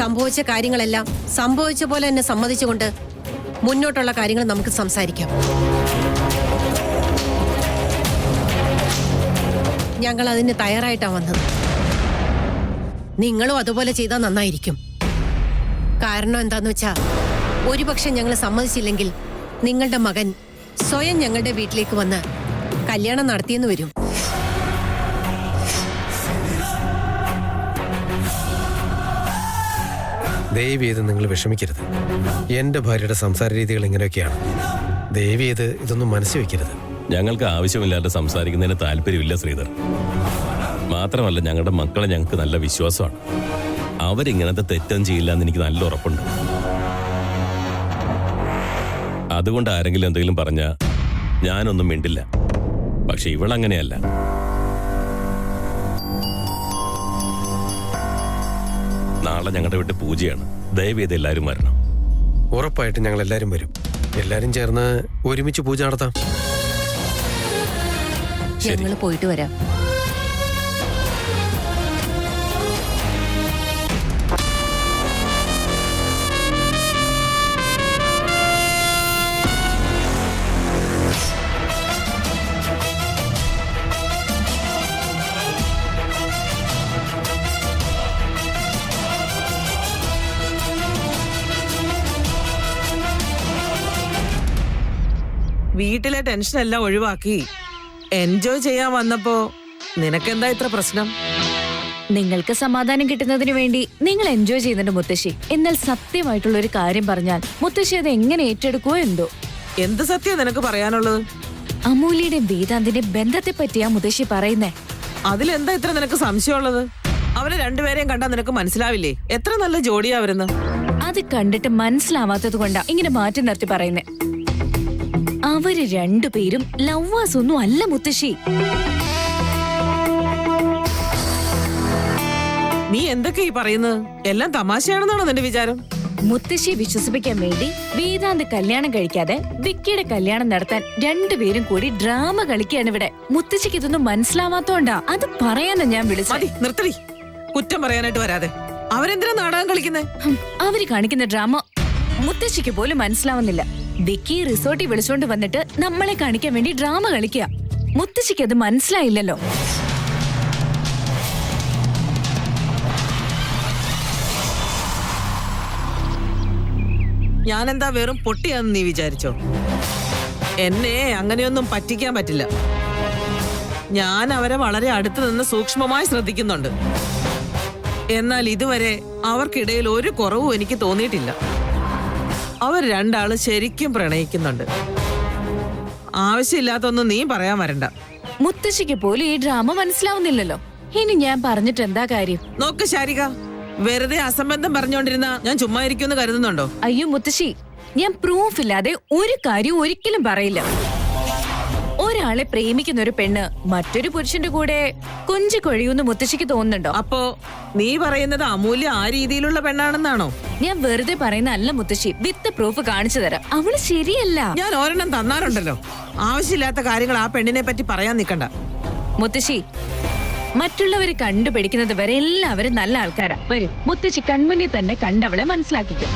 സംഭവിച്ച കാര്യങ്ങളെല്ലാം സംഭവിച്ച പോലെ തന്നെ സമ്മതിച്ചുകൊണ്ട് മുന്നോട്ടുള്ള കാര്യങ്ങൾ നമുക്ക് സംസാരിക്കാം. ഞങ്ങൾ അതിന് തയ്യാറായിട്ടാണ് വന്നത്. നിങ്ങളും അതുപോലെ ചെയ്താൽ നന്നായിരിക്കും. കാരണം എന്താന്ന് വെച്ചാ, ഒരുപക്ഷെ ഞങ്ങൾ സമ്മതിച്ചില്ലെങ്കിൽ നിങ്ങളുടെ മകൻ സ്വയം ഞങ്ങളുടെ വീട്ടിലേക്ക് വന്ന് കല്യാണം നടത്തിയെന്ന് വരും. ദയവേത് നിങ്ങൾ വിഷമിക്കരുത്. എന്റെ ഭാര്യയുടെ സംസാര രീതികൾ ഇങ്ങനെയൊക്കെയാണ്. ദയവേത് ഇതൊന്നും മനസ്സിൽ വെക്കരുത്. ഞങ്ങൾക്ക് ആവശ്യമില്ലാതെ സംസാരിക്കുന്നതിന് താല്പര്യമില്ല ശ്രീധർ. മാത്രമല്ല, ഞങ്ങളുടെ മക്കളെ ഞങ്ങൾക്ക് നല്ല വിശ്വാസമാണ്. അവരിങ്ങനത്തെ തെറ്റം ചെയ്യില്ല എന്ന് എനിക്ക് നല്ല ഉറപ്പുണ്ട്. അതുകൊണ്ട് ആരെങ്കിലും എന്തെങ്കിലും പറഞ്ഞാൽ ഞാനൊന്നും മിണ്ടില്ല. പക്ഷെ ഇവളങ്ങനെയല്ല. നാളെ ഞങ്ങളുടെ വീട്ടിൽ പൂജയാണ്. ദയവേത് എല്ലാവരും വരണം. ഉറപ്പായിട്ടും ഞങ്ങൾ എല്ലാവരും വരും. എല്ലാവരും ചേർന്ന് ഒരുമിച്ച് പൂജ നടത്താം. ഞങ്ങൾ പോയിട്ട് വരാം. വീട്ടിലെ ടെൻഷൻ എല്ലാം ഒഴിവാക്കി എൻജോയ് ചെയ്യാൻ വന്നപ്പോ നിനക്കെന്താ ഇത്ര പ്രശ്നം? നിങ്ങൾക്ക് സമാധാനം കിട്ടുന്നതിന് വേണ്ടി നിങ്ങൾ എൻജോയ് ചെയ്യുന്നുണ്ട് മുത്തശ്ശി. എന്നാൽ സത്യമായിട്ടുള്ള ഒരു കാര്യം പറഞ്ഞാൽ മുത്തശ്ശി അത് എങ്ങനെ ഏറ്റെടുക്കുവോ എന്തോ. എന്ത് സത്യം നിനക്ക് പറയാനുള്ളത്? അമൂല്യയുടെയും വേദാന്തിന്റെ ബന്ധത്തെ പറ്റിയാ മുത്തശ്ശി പറയുന്നേ. അതിലെന്താ ഇത്ര നിനക്ക് സംശയമുള്ളത്? അവരെ രണ്ടുപേരെയും കണ്ടാൽ നിനക്ക് മനസ്സിലാവില്ലേ എത്ര നല്ല ജോഡിയാ അവരെന്ന്? അത് കണ്ടിട്ട് മനസ്സിലാവാത്തത് കൊണ്ടാ ഇങ്ങനെ മാറ്റി നിർത്തി പറയുന്നേ. അവര് രണ്ടുപേരും ലവ്വാസ് ഒന്നും അല്ല മുത്തശ്ശി. നീ എന്തൊക്കെ ഈ പറയുന്നത്? എല്ലാം തമാശയാണെന്നാണോ നിന്റെ വിചാരം? മുത്തശ്ശിയെ വിശ്വസിപ്പിക്കാൻ വേണ്ടി വേദാന്ത് കല്യാണം കഴിക്കാതെ വിക്കിയുടെ കല്യാണം നടത്താൻ രണ്ടുപേരും കൂടി ഡ്രാമ കളിക്കുകയാണ് ഇവിടെ. മുത്തശ്ശിക്ക് ഇതൊന്നും മനസ്സിലാവാത്തോണ്ടാ അത് പറയാനാ ഞാൻ വിളിച്ചത്. മതി, നിർത്തടി. കുറ്റം പറയാനായിട്ട് വരാതെ. അവരെന്തിനാ നാടകം കളിക്കുന്നേ? അവര് കാണിക്കുന്ന ഡ്രാമ മുത്തശ്ശിക്ക് പോലും മനസ്സിലാവുന്നില്ല. വിക്കി റിസോർട്ടിൽ വിളിച്ചോണ്ട് വന്നിട്ട് നമ്മളെ കാണിക്കാൻ വേണ്ടി ഡ്രാമ കളിക്കുക. മുത്തശ്ശിക്ക് അത് മനസ്സിലായില്ലല്ലോ. ഞാനെന്താ വെറും പൊട്ടിയാന്ന് നീ വിചാരിച്ചോ? എന്നെ അങ്ങനെയൊന്നും പറ്റിക്കാൻ പറ്റില്ല. ഞാൻ അവരെ വളരെ അടുത്ത് നിന്ന് സൂക്ഷ്മമായി ശ്രദ്ധിക്കുന്നുണ്ട്. എന്നാൽ ഇതുവരെ അവർക്കിടയിൽ ഒരു കുറവും എനിക്ക് തോന്നിയിട്ടില്ല. അവർ രണ്ടാള് ശരിക്കും പ്രണയിക്കുന്നുണ്ട്. ആവശ്യമില്ലാത്തൊന്നും നീ പറയാൻ വരണ്ട. മുത്തശ്ശിക്ക് പോലും ഈ ഡ്രാമ മനസ്സിലാവുന്നില്ലല്ലോ. ഇനി ഞാൻ പറഞ്ഞിട്ട് എന്താ കാര്യം? നോക്ക് ശാരിക, വെറുതെ അസംബന്ധം പറഞ്ഞോണ്ടിരുന്ന ഞാൻ ചുമ്മാ ഇരിക്കുമെന്ന് കരുതുന്നുണ്ടോ? അയ്യോ മുത്തശ്ശി, ഞാൻ പ്രൂഫ് ഇല്ലാതെ ഒരു കാര്യം ഒരിക്കലും പറയില്ല. ഒരാളെ പ്രേമിക്കുന്ന ഒരു പെണ്ണ് മറ്റൊരു പുരുഷന്റെ കൂടെ കൊഞ്ചു കൊഴിയൂന്ന് മുത്തശ്ശിക്ക് തോന്നുന്നുണ്ടോ? അപ്പോ നീ പറയുന്നത് അമൂല്യ ആ രീതിയിലുള്ള പെണ്ണാണെന്നാണോ? ഞാൻ വെറുതെ പറയുന്ന അല്ല മുത്തശ്ശി, വിത്ത് പ്രൂഫ് കാണിച്ചു തരാം. അവള് ശരിയല്ല. ഞാൻ ഒരെണ്ണം തന്നാറുണ്ടല്ലോ. ആവശ്യമില്ലാത്ത കാര്യങ്ങൾ ആ പെണ്ണിനെ പറ്റി പറയാൻ നിൽക്കണ്ട. മുത്തശ്ശി, മറ്റുള്ളവരെ കണ്ടുപിടിക്കുന്നത് വരെ എല്ലാവരും നല്ല ആൾക്കാരാ. വരും, മുത്തശ്ശി കൺമുന്നിൽ തന്നെ കണ്ടവളെ മനസ്സിലാക്കിക്കും.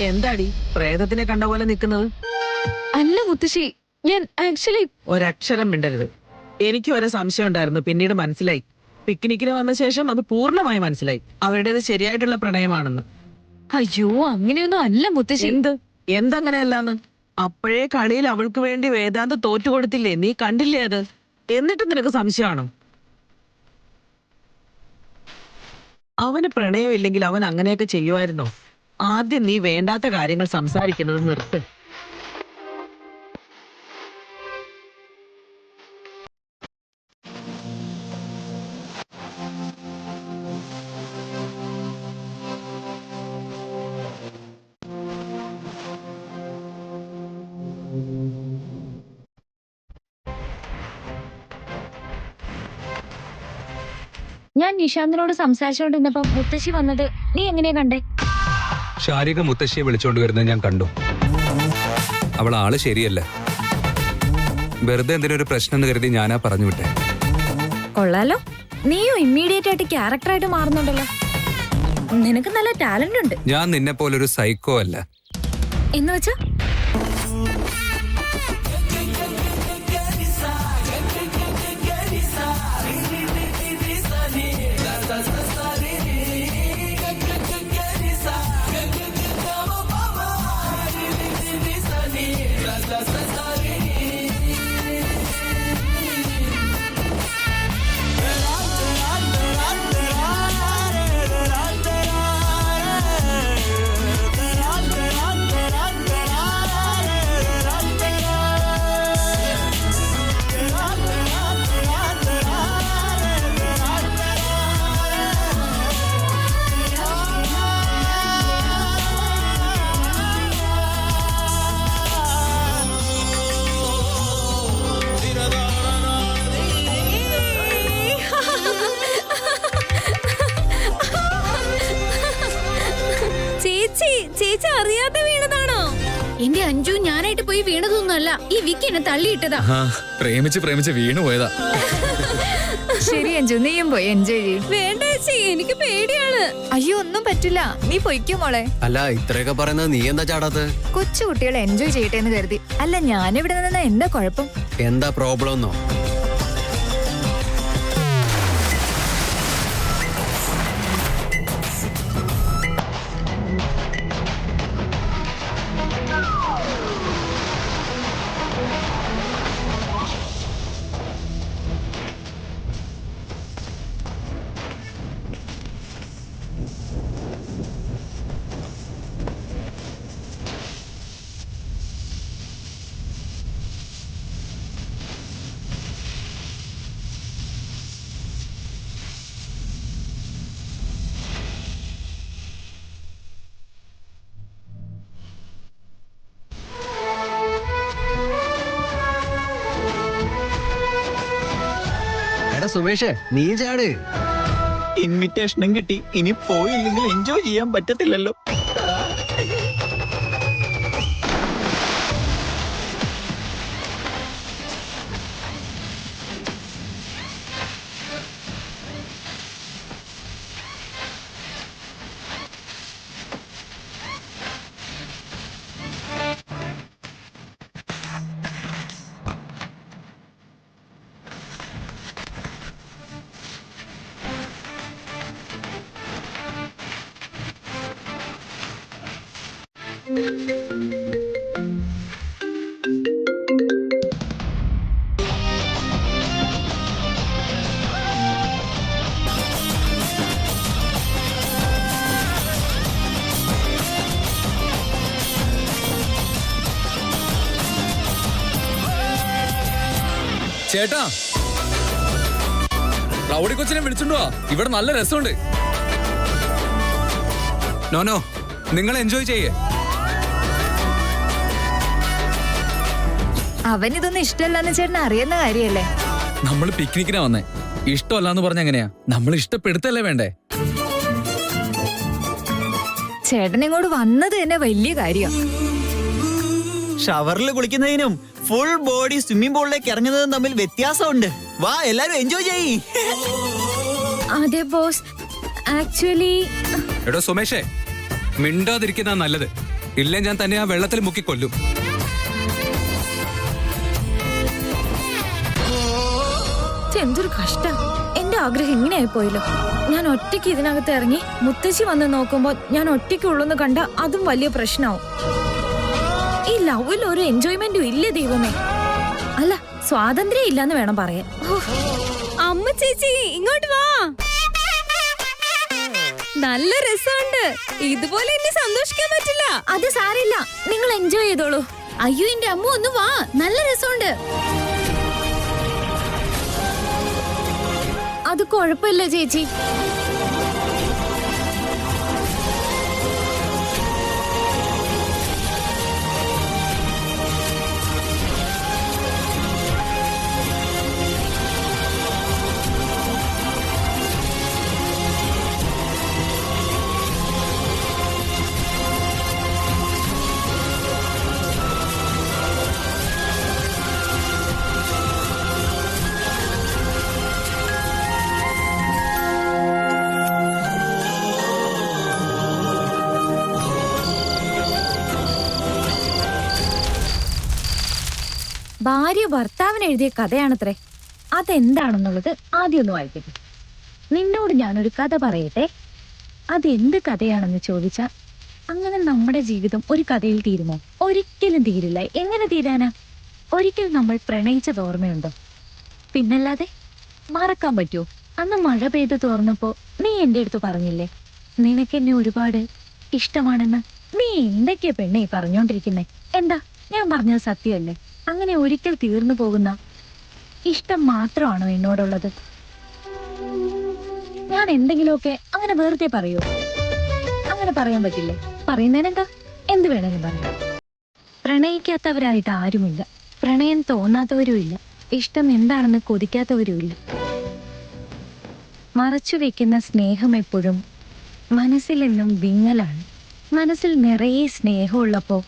എന്താടി പ്രേതത്തിനെ കണ്ട പോലെ നിൽക്കുന്നത്? അല്ല മുത്തശ്ശി, ഞാൻ ആക്ച്വലി ഒരക്ഷരം മിണ്ടരുത്. എനിക്ക് ഒരു സംശയം ഉണ്ടായിരുന്നു, പിന്നീട് മനസ്സിലായി. പിക്നിക്കിന് വന്ന ശേഷം അത് പൂർണ്ണമായി മനസ്സിലായി. അവരുടേത് ശരിയായിട്ടുള്ള പ്രണയമാണെന്ന്. അയ്യോ അങ്ങനെയൊന്നും അല്ല മുത്തശ്ശി. എന്തങ്ങനെയല്ലാന്ന്? അപ്പോഴേ കളിയിൽ അവൾക്ക് വേണ്ടി വേദാന്ത് തോറ്റുകൊടുത്തില്ലേ? നീ കണ്ടില്ലേ അത്? എന്നിട്ട് നിനക്ക് സംശയമാണോ? അവന് പ്രണയമില്ലെങ്കിൽ അവൻ അങ്ങനെയൊക്കെ ചെയ്യുമായിരുന്നോ? ആദ്യം നീ വേണ്ടാത്ത കാര്യങ്ങൾ സംസാരിക്കുന്നത് നിർത്ത്. ഞാൻ നിശാന്തിനോട് സംസാരിച്ചോണ്ടിരുന്നപ്പോ മുത്തശ്ശി വന്നത് നീ എങ്ങനെയാ കണ്ടേ? ശാരിക മുത്തശ്ശിയെ വിളിച്ചോണ്ട് വരുന്നത് ഞാൻ കണ്ടു. അവൾ ആള് ശരിയല്ല. വെറുതെ എന്തിനൊരു പ്രശ്നം എന്ന് കരുതി ഞാനാ പറഞ്ഞു വിട്ടെ. കൊള്ളാലോ, നീയും ഇമ്മീഡിയറ്റ് ആയിട്ട് ക്യാരക്ടറായിട്ട് മാറുന്നുണ്ടല്ലോ. നിനക്ക് നല്ല ടാലന്റ് ഉണ്ട്. ഞാൻ നിന്നെ പോലൊരു സൈക്കോ അല്ല. എന്ന് വെച്ചാ ചേച്ചി അറിയാതെ വീണതാണോ? എന്റെ അഞ്ജു ഞാനായിട്ട് പോയി വീണതൊന്നുമല്ല, ഈ വിക്കി എന്നെ തള്ളിയിട്ടതാ. പ്രേമിച്ച് വീണു പോയതാ. ശരി അഞ്ജു, നീയും പോയി എൻജോയ് ചെയ്യും. വേണ്ട ചേച്ചി, എനിക്ക് പേടിയാണ്. അയ്യോ ഒന്നും പറ്റില്ല, നീ പൊയ്ക്കോ മോളെ. അല്ല ഇത്രയൊക്കെ പറയുന്നത് നീ എന്താ ചാടാത്ത്? കൊച്ചു കുട്ടികളെ എൻജോയ് ചെയ്യട്ടെ എന്ന് കരുതി. അല്ല ഞാനിവിടെ നിന്ന് എന്താ കുഴപ്പം? എന്താ പ്രോബ്ലം എന്നോ? സുമേഷ് നീ ചാട്. ഇൻവിറ്റേഷനും കിട്ടി, ഇനി പോയില്ലെങ്കിൽ എൻജോയ് ചെയ്യാൻ പറ്റത്തില്ലല്ലോ. ചേട്ടാ, റൗഡി കൊച്ചിനെ വിളിച്ചുണ്ടോ? ഇവിടെ നല്ല രസമുണ്ട്. നോനോ, നിങ്ങൾ എൻജോയ് ചെയ്യേ. അവൻ ഇതൊന്നും ഇഷ്ടമല്ലെന്ന് ചേട്ടൻ അറിയുന്ന കാര്യല്ലേ? നമ്മൾ പിക്നിക്കിനാ വന്നേ. ഇഷ്ടമല്ലാന്ന് പറഞ്ഞ എങ്ങനെയാ? നമ്മൾ ഇഷ്ടപ്പെടുത്തല്ലേ വേണ്ടേ? ചേട്ടൻ ഇങ്ങോട്ട് വന്നത് തന്നെ വലിയ കാര്യം. ഷവറിൽ കുളിക്കുന്നതിനും ഫുൾ ബോഡി സ്വിമ്മിംഗ് പൂളിലേക്ക് ഇറങ്ങുന്നതും തമ്മിൽ വ്യത്യാസമുണ്ട്. വാ എല്ലാരും എൻജോയ് ചെയ്യ്. അതെ ബോസ്, ആക്ച്വലി എടോ സുമേഷേ, മിണ്ടാതിരിക്കുന്ന നല്ലത്. ഇല്ലേ ഞാൻ തന്നെ ആ വെള്ളത്തിൽ മുക്കിക്കൊല്ലും. എന്തൊരു കഷ്ടം. എന്റെ ആഗ്രഹം എങ്ങനെയായി പോയല്ലോ. ഞാൻ ഒറ്റയ്ക്ക് ഇതിനകത്ത് ഇറങ്ങി മുത്തശ്ശി വന്ന് നോക്കുമ്പോ ഞാൻ ഒറ്റയ്ക്കുള്ളൂന്ന് കണ്ട അതും വലിയ പ്രശ്നമാവും. ഈ ലവിൽ ഒരു എൻജോയ്മെന്റും ഇല്ലേ ദൈവമേ. അല്ല, സ്വാതന്ത്ര്യം ഇല്ലാന്ന് വേണം പറയാൻ. അമ്മ ചേച്ചി ഇങ്ങോട്ട് വാ. നല്ല രസമുണ്ട്. ഇതുപോലെ എന്നെ സന്തോഷിക്കാൻ പറ്റില്ല. അത് സാരില്ല, നിങ്ങൾ എൻജോയ് ചെയ്തോളൂ. അയ്യോ എന്റെ അമ്മ ഒന്ന് വാ, നല്ല രസമുണ്ട്. അത് കുഴപ്പമില്ല ചേച്ചി. ഭാര്യ ഭർത്താവിന് എഴുതിയ കഥയാണത്രേ. അതെന്താണെന്നുള്ളത് ആദ്യം ഒന്ന് വായിക്കട്ടെ. നിന്നോട് ഞാനൊരു കഥ പറയട്ടെ. അതെന്ത് കഥയാണെന്ന് ചോദിച്ചാൽ അങ്ങനെ നമ്മുടെ ജീവിതം ഒരു കഥയിൽ തീരുമോ? ഒരിക്കലും തീരില്ല. എങ്ങനെ തീരാനാ? ഒരിക്കൽ നമ്മൾ പ്രണയിച്ചത് ഓർമ്മയുണ്ടോ? പിന്നല്ലാതെ മറക്കാൻ പറ്റുമോ? അന്ന് മഴ പെയ്ത് തോർന്നപ്പോ നീ എന്റെ അടുത്ത് പറഞ്ഞില്ലേ നിനക്കെന്നെ ഒരുപാട് ഇഷ്ടമാണെന്ന്. നീ എന്തൊക്കെയാ പെണ്ണെ പറഞ്ഞോണ്ടിരിക്കുന്നേ? എന്താ ഞാൻ പറഞ്ഞത് സത്യമല്ലേ? അങ്ങനെ ഒരിക്കൽ തീർന്നു പോകുന്ന ഇഷ്ടം മാത്രമാണോ എന്നോടുള്ളത്? ഞാൻ എന്തെങ്കിലുമൊക്കെ അങ്ങനെ വെറുതെ പറയൂ? അങ്ങനെ പറയാൻ പറ്റില്ലേ? പറയുന്നതിനെന്താ, എന്ത് വേണമെങ്കിലും പറയാം. പ്രണയിക്കാത്തവരായിട്ട് ആരുമില്ല, പ്രണയം തോന്നാത്തവരുമില്ല, ഇഷ്ടം എന്താണെന്ന് കൊതിക്കാത്തവരുമില്ല. മറച്ചു വെക്കുന്ന സ്നേഹം എപ്പോഴും മനസ്സിൽ നിന്നും വിങ്ങലാണ്. മനസ്സിൽ നിറയെ സ്നേഹമുള്ളപ്പോ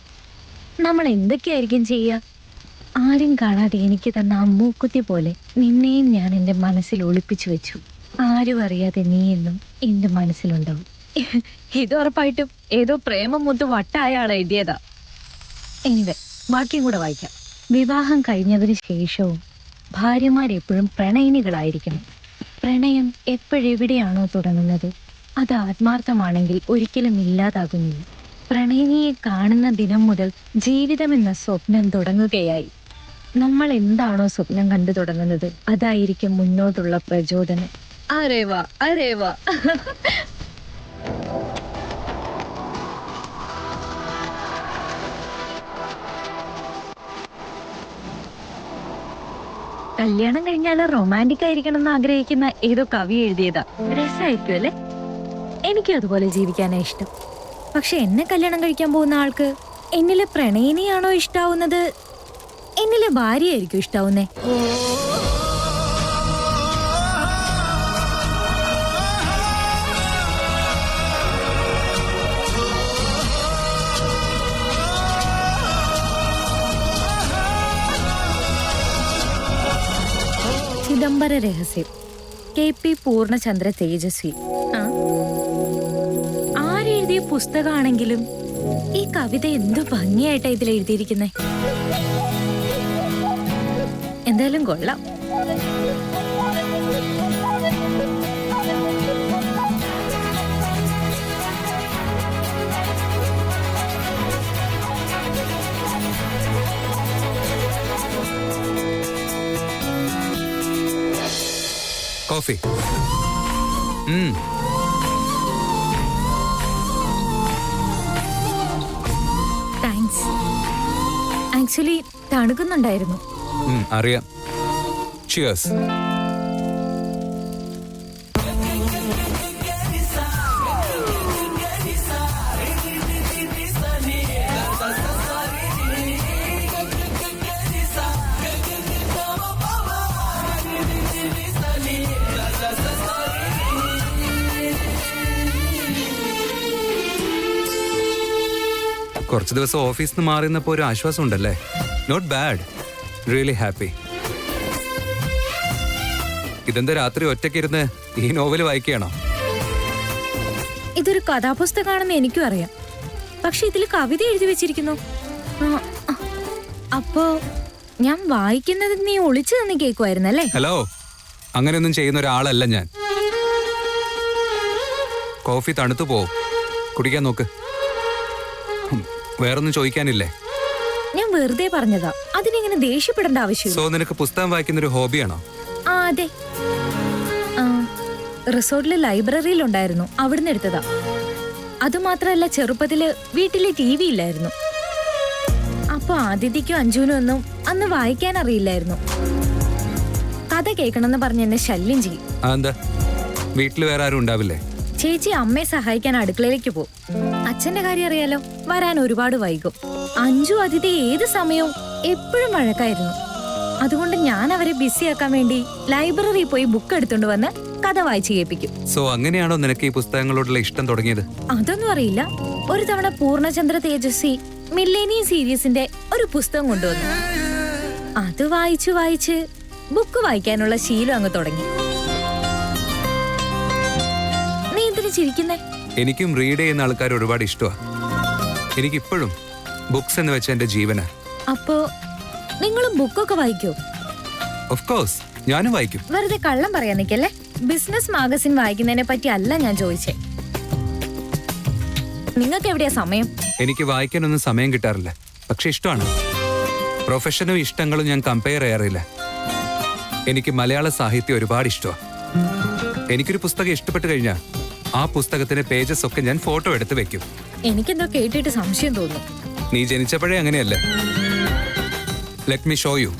നമ്മൾ എന്തൊക്കെയായിരിക്കും ചെയ്യുക? ആരും കാണാതെ എനിക്ക് തന്ന ആ മൂക്കുത്തി പോലെ നിന്നെയും ഞാൻ എൻ്റെ മനസ്സിൽ ഒളിപ്പിച്ചു വെച്ചു. ആരും അറിയാതെ നീ എന്നും എൻ്റെ മനസ്സിലുണ്ടാവും. ഇത് ഉറപ്പായിട്ടും ഏതോ പ്രേമം മുത്ത് വട്ടായ ആളെ എഴുതിയതാ. എനിവേ, ബാക്കിയും കൂടെ വായിക്കാം. വിവാഹം കഴിഞ്ഞതിന് ശേഷവും ഭാര്യമാരെപ്പോഴും പ്രണയിനികളായിരിക്കണം. പ്രണയം എപ്പോഴെവിടെയാണോ തുടങ്ങുന്നത് അത് ആത്മാർത്ഥമാണെങ്കിൽ ഒരിക്കലും ഇല്ലാതാകുന്നില്ല. പ്രണയിനിയെ കാണുന്ന ദിനം മുതൽ ജീവിതമെന്ന സ്വപ്നം തുടങ്ങുകയായി. നമ്മൾ എന്താണോ സ്വപ്നം കണ്ടു തുടങ്ങുന്നത് അതായിരിക്കും മുന്നോട്ടുള്ള പ്രചോദനം. അരേവാ അരേവാ. കല്യാണം കഴിഞ്ഞാൽ റൊമാൻറ്റിക് ആയിരിക്കണം എന്ന് ആഗ്രഹിക്കുന്ന ഏതോ കവി എഴുതിയതാ. രസമായിരിക്കും അല്ലേ? എനിക്കും അതുപോലെ ജീവിക്കാനാ ഇഷ്ടം. പക്ഷെ എന്നെ കല്യാണം കഴിക്കാൻ പോകുന്ന ആൾക്ക് എന്നിലെ പ്രണയിനിയാണോ ഇഷ്ടാവുന്നത്, എന്നിലെ ഭാര്യയായിരിക്കും ഇഷ്ടാവുന്നേ? ചിദംബര രഹസ്യം, KP പൂർണ്ണചന്ദ്ര തേജസ്വി. ആരെഴുതിയ പുസ്തകമാണെങ്കിലും ഈ കവിത എന്തു ഭംഗിയായിട്ടാ ഇതിൽ എഴുതിയിരിക്കുന്നേ. എന്തായാലും കൊള്ളാം. കോഫി. താങ്ക്സ്. ആക്ച്വലി തണുക്കുന്നുണ്ടായിരുന്നു. അറിയാം. ചിയേഴ്സ്. കുറച്ച് ദിവസം ഓഫീസിൽ നിന്ന് മാറിയപ്പോ ഒരു ആശ്വാസം ഉണ്ടല്ലേ? Not bad, really happy. ഇതെന്താ രാത്രി ഒറ്റയ്ക്കിരുന്ന് ഈ നോവൽ വായിക്കുകയാണോ? ഇതൊരു കഥാപുസ്തകമാണെന്ന് എനിക്കും അറിയാം. പക്ഷെ ഇതിൽ കവിത എഴുതി വെച്ചിരിക്കുന്നു. അപ്പോ ഞാൻ വായിക്കുന്നത് നീ ഒളിച്ചു നിന്ന് കേൾക്കുമായിരുന്നല്ലേ? ഹലോ, അങ്ങനെയൊന്നും ചെയ്യുന്ന ഒരാളല്ല ഞാൻ. കോഫി തണുത്തു പോവും, കുടിക്കാൻ നോക്ക്. വേറൊന്നും ചോദിക്കാനില്ലേ? ഞാൻ വെറുതെ പറഞ്ഞതാ, അതിനിങ്ങനെ ദേഷ്യപ്പെടേണ്ട ആവശ്യം. സോ നിനക്ക് പുസ്തകം വായിക്കുന്ന ഒരു ഹോബിയാണോ? ആ അതെ, റിസോർട്ടിലെ ലൈബ്രറിയിൽ ഉണ്ടായിരുന്നു, അവിടുന്ന് എടുത്തതാ. അതുമാത്രല്ല, ചെറുപ്പത്തില് വീട്ടിലെ TV ഇല്ലായിരുന്നു. അപ്പൊ ആദിത്യക്കും അഞ്ജുനും ഒന്നും അന്ന് വായിക്കാൻ അറിയില്ലായിരുന്നു. കഥ കേൾക്കണമെന്ന് പറഞ്ഞ് എന്നെ ശല്യം ചെയ്യും. എന്താ, വീട്ടിൽ വേറെ ആരും ഉണ്ടാവില്ലേ? ചേച്ചി അമ്മയെ സഹായിക്കാൻ അടുക്കളയിലേക്ക് പോകും. അച്ഛന്റെ കാര്യം അറിയാലോ, വരാൻ ഒരുപാട് വൈകും. അഞ്ജു അതിഥി ഏത് സമയവും എപ്പോഴും വഴക്കായിരുന്നു. അതുകൊണ്ട് ഞാൻ അവരെ ബിസിയാക്കാൻ വേണ്ടി ലൈബ്രറിയിൽ പോയി ബുക്ക് എടുത്തോണ്ട് വന്ന് കഥ വായിച്ചു കേൾപ്പിക്കും. സോ അങ്ങനെയാണോ നിനക്ക് ഈ പുസ്തകങ്ങളോടുള്ള ഇഷ്ടം തുടങ്ങിയത്? അതൊന്നും അറിയില്ല. ഒരു തവണ പൂർണ്ണചന്ദ്ര തേജസ്വി മില്ലേനിയം സീരീസിന്റെ ഒരു പുസ്തകം കൊണ്ടുവന്നു. അത് വായിച്ചു വായിച്ച് ബുക്ക് വായിക്കാനുള്ള ശീലം അങ്ങ് തുടങ്ങി. നീ എന്തിനു ചിരിക്കുന്നേ? എനിക്കും റീഡ് ചെയ്യുന്ന ആൾക്കാർ ഒരുപാട് ഇഷ്ടമാണ്. എനിക്കിപ്പോഴും ബുക്സ് എന്ന് വെച്ച എന്റെ ജീവന. അപ്പോ നിങ്ങളും ബുക്കൊക്കെ വായിക്കോ? ഓഫ് കോഴ്സ്, ഞാനും വായിക്കും. വെറുതെ കള്ളം പറയാൻ നിക്കല്ലേ. ബിസിനസ് മാഗസിൻ വായിക്കുന്നതിനെ പറ്റി അല്ല ഞാൻ ചോദിച്ചേ. നിങ്ങൾക്ക് എവിടെയാ സമയം? എനിക്ക് വായിക്കാനൊന്നും സമയം കിട്ടാറില്ല, പക്ഷെ ഇഷ്ടമാണ്. പ്രൊഫഷനും ഇഷ്ടങ്ങളും ഞാൻ കമ്പയർ ചെയ്യാറില്ല. എനിക്ക് മലയാള സാഹിത്യം ഒരുപാട് ഇഷ്ടമാണ്. എനിക്കൊരു പുസ്തകം ഇഷ്ടപ്പെട്ടു കഴിഞ്ഞാൽ ആ പുസ്തകത്തിന്റെ പേജസ് ഒക്കെ ഞാൻ ഫോട്ടോ എടുത്ത് വെക്കും. എനിക്കെന്തോ കേട്ടിട്ട് സംശയം തോന്നുന്നു. നീ ജനിച്ചപ്പോഴേ അങ്ങനെയല്ലേ? Let me show you.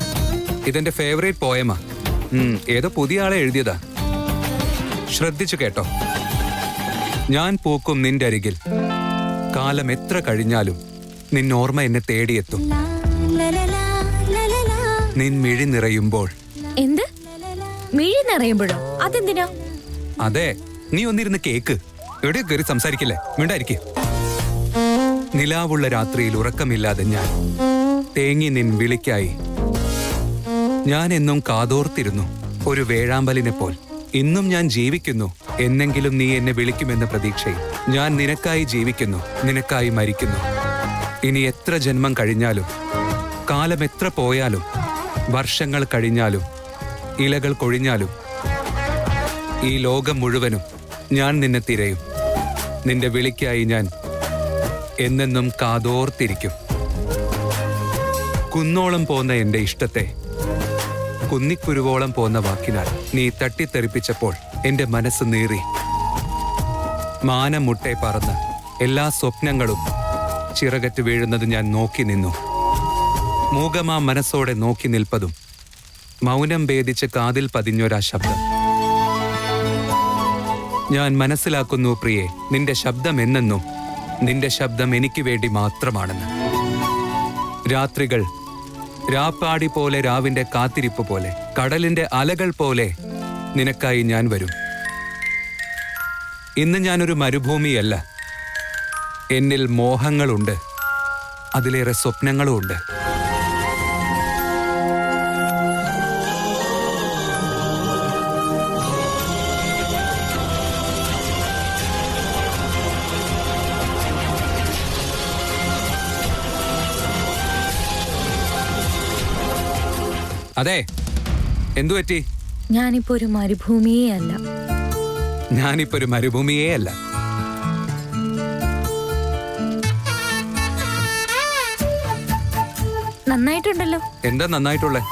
ഇതെന്റെ ഫേവറേറ്റ് പോയമാ. ഏതോ പുതിയ ആളെ എഴുതിയതാ. ശ്രദ്ധിച്ചു കേട്ടോ. ഞാൻ പൂക്കും നിന്റെ അരികിൽ, കാലം എത്ര കഴിഞ്ഞാലും നിന്നോർമ്മ എന്നെ തേടിയെത്തും. നിൻ മിഴി നിറയുമ്പോൾ. എന്ത് മിഴി നിറയുമ്പോഴോ? അതെന്തിനാ? അതെ, നീ ഒന്നിരുന്ന് കേക്ക്. എവിടെ കയറി സംസാരിക്കില്ലേ, മിണ്ടായിരിക്കെ. നിലാവുള്ള രാത്രിയിൽ ഉറക്കമില്ലാതെ ഞാൻ തേങ്ങി നിൻ വിളിക്കായി. ഞാൻ എന്നും കാതോർത്തിരുന്നു ഒരു വേഴാമ്പലിനെ പോൽ. ഇന്നും ഞാൻ ജീവിക്കുന്നു, എന്നെങ്കിലും നീ എന്നെ വിളിക്കുമെന്ന പ്രതീക്ഷയിൽ. ഞാൻ നിനക്കായി ജീവിക്കുന്നു, നിനക്കായി മരിക്കുന്നു. ഇനി എത്ര ജന്മം കഴിഞ്ഞാലും, കാലം എത്ര പോയാലും, വർഷങ്ങൾ കഴിഞ്ഞാലും, ഇലകൾ കൊഴിഞ്ഞാലും, ഈ ലോകം മുഴുവനും ഞാൻ നിന്നെ തിരയും. നിന്റെ വിളിക്കായി ഞാൻ എന്നെന്നും കാതോർത്തിരിക്കും. കുന്നോളം പോന്ന എന്റെ ഇഷ്ടത്തെ കുന്നിക്കുരുവോളം പോന്ന വാക്കിനാൽ നീ തട്ടിത്തെറിപ്പിച്ചപ്പോൾ എന്റെ മനസ്സ് നീറി. മാനം മുട്ടെ പറന്ന് എല്ലാ സ്വപ്നങ്ങളും ചിറകറ്റ് വീഴുന്നത് ഞാൻ നോക്കി നിന്നു. മൂകമാ മനസ്സോടെ നോക്കി നിൽപ്പതും മൗനം ഭേദിച്ച് കാതിൽ പതിഞ്ഞൊരാ ശബ്ദം. ഞാൻ മനസ്സിലാക്കുന്നു പ്രിയേ, നിന്റെ ശബ്ദം എന്നെന്നും നിന്റെ ശബ്ദം എനിക്ക് വേണ്ടി മാത്രമാണെന്ന്. രാത്രികൾ രാപ്പാടി പോലെ, രാവിന്റെ കാത്തിരിപ്പ് പോലെ, കടലിന്റെ അലകൾ പോലെ നിനക്കായി ഞാൻ വരും. ഇന്ന് ഞാനൊരു മരുഭൂമിയല്ല. എന്നിൽ മോഹങ്ങളുണ്ട്, അതിലേറെ സ്വപ്നങ്ങളും ഉണ്ട്. അതെ, എന്തു പറ്റി? ഞാനിപ്പോ ഒരു മരുഭൂമിയേ അല്ല. ഞാനിപ്പോ ഒരു മരുഭൂമിയേ അല്ല. നന്നായിട്ടുണ്ടല്ലോ. എന്താ നന്നായിട്ടുള്ളേ?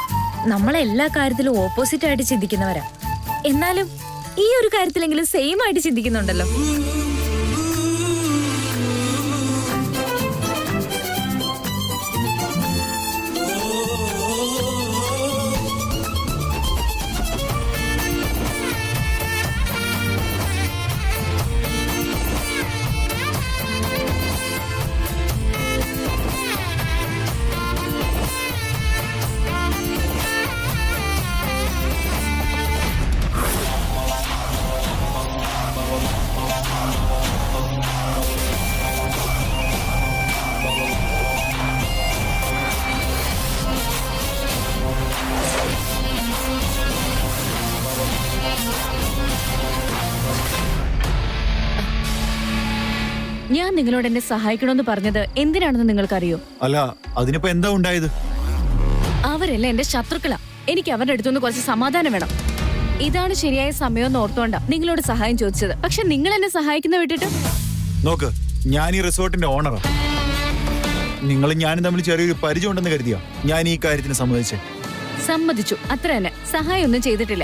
നമ്മളെല്ലാ കാര്യത്തിലും ഓപ്പോസിറ്റ് ആയിട്ട് ചിന്തിക്കുന്നവരാ. എന്നാലും ഈ ഒരു കാര്യത്തിലെങ്കിലും സെയിം ആയിട്ട് ചിന്തിക്കുന്നുണ്ടല്ലോ. ഞാൻ നിങ്ങളോട് എന്നെ സഹായിക്കണമെന്ന് പറഞ്ഞത് എന്തിനാണെന്ന് നിങ്ങൾക്കറിയോ? അല്ല, അതിനിപ്പോ എന്താ ഉണ്ടായത്? അവരെല്ലാം എന്റെ ശത്രുക്കളാ. എനിക്ക് അവരുടെ അടുത്തുനിന്ന് കുറച്ച് സമാധാനം വേണം. ഇതാണ് ശരിയായ സമയം ഓർത്തോണ്ടാ നിങ്ങളോട് സഹായം ചോദിച്ചത്. പക്ഷെ നിങ്ങൾ എന്നെ സഹായിക്കുന്ന വിട്ടിട്ട്. നോക്ക്, ഞാൻ ഈ റിസോർട്ടിന്റെ ഓണറാ. നിങ്ങളും ഞാനും തമ്മിൽ ചെറിയൊരു പരിചയം ഉണ്ടെന്ന് കരുതിയാ ഞാൻ ഈ കാര്യത്തിന് സമ്മതിച്ചേ. സമ്മതിച്ചു, അത്ര തന്നെ. സഹായം ഒന്നും ചെയ്തിട്ടില്ല.